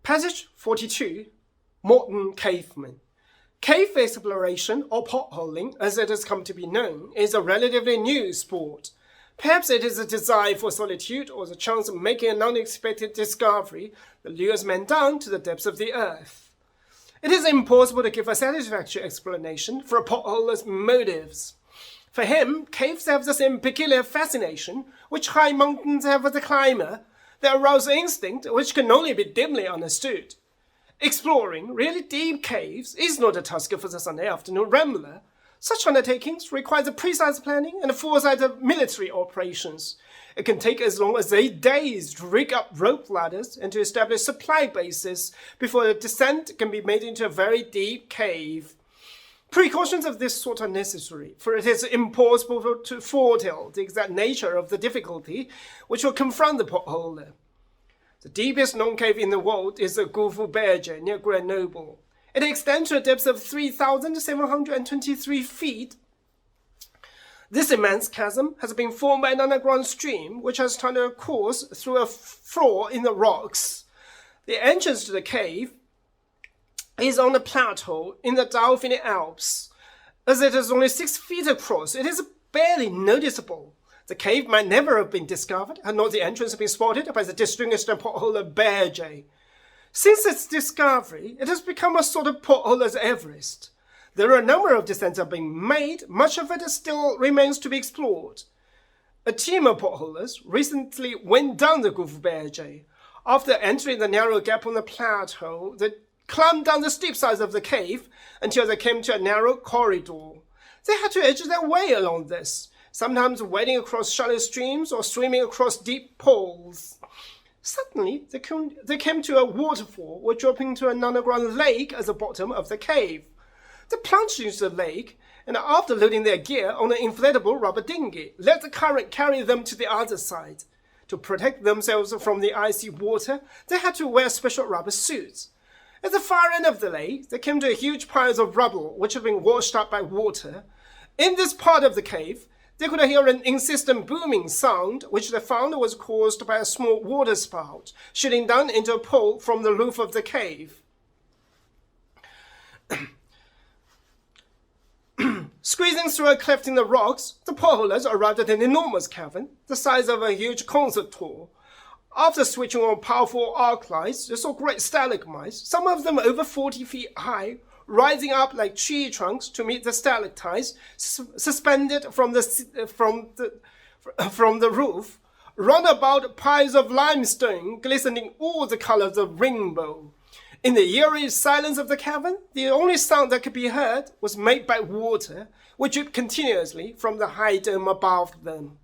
Passage 42, Modern Cavemen. Cave exploration, or potholing, as it has come to be known, is a relatively new sport. Perhaps it is a desire for solitude or the chance of making an unexpected discovery that lures men down to the depths of the earth. It is impossible to give a satisfactory explanation for a potholer's motives. For him, caves have the same peculiar fascination which high mountains have for the climber. They arouse instinct which can only be dimly understood. Exploring really deep caves is not a task for the Sunday afternoon rambler. Such undertakings require the precise planning and foresight of military operations. It can take as long as 8 days to rig up rope ladders and to establish supply bases before a descent can be made into a very deep cave. Precautions of this sort are necessary, for it is impossible to foretell the exact nature of the difficulty which will confront the potholer. The deepest known cave in the world is the Gufu Berge near Grenoble. It extends to a depth of 3,723 feet. This immense chasm has been formed by an underground stream which has turned a course through a flaw in the rocks. The entrance to the cave is on a plateau in the Dauphiné Alps. As it is only 6 feet across, it is barely noticeable. The cave might never have been discovered had not the entrance been spotted by the distinguished potholer Berge. Since its discovery, it has become a sort of potholer's Everest. There are a number of descents that have been made, much of it still remains to be explored. A team of potholers recently went down the Gufu Berge. After entering the narrow gap on the plateau, they climbed down the steep sides of the cave until they came to a narrow corridor. They had to edge their way along this, sometimes wading across shallow streams or swimming across deep pools. Suddenly, they came to a waterfall which dropped into an underground lake at the bottom of the cave. They plunged into the lake, and after loading their gear on an inflatable rubber dinghy, let the current carry them to the other side. To protect themselves from the icy water, they had to wear special rubber suits. At the far end of the lake, they came to huge piles of rubble which had been washed up by water. In this part of the cave, they could hear an insistent booming sound, which they found was caused by a small water spout shooting down into a pool from the roof of the cave. Squeezing through a cleft in the rocks, the potholers arrived at an enormous cavern, the size of a huge concert hall. After switching on powerful arc lights, they saw great stalagmites, some of them over 40 feet high, rising up like tree trunks to meet the stalactites suspended from the roof, round about piles of limestone glistening all the colors of rainbow. In the eerie silence of the cavern, the only sound that could be heard was made by water, which dripped continuously from the high dome above them.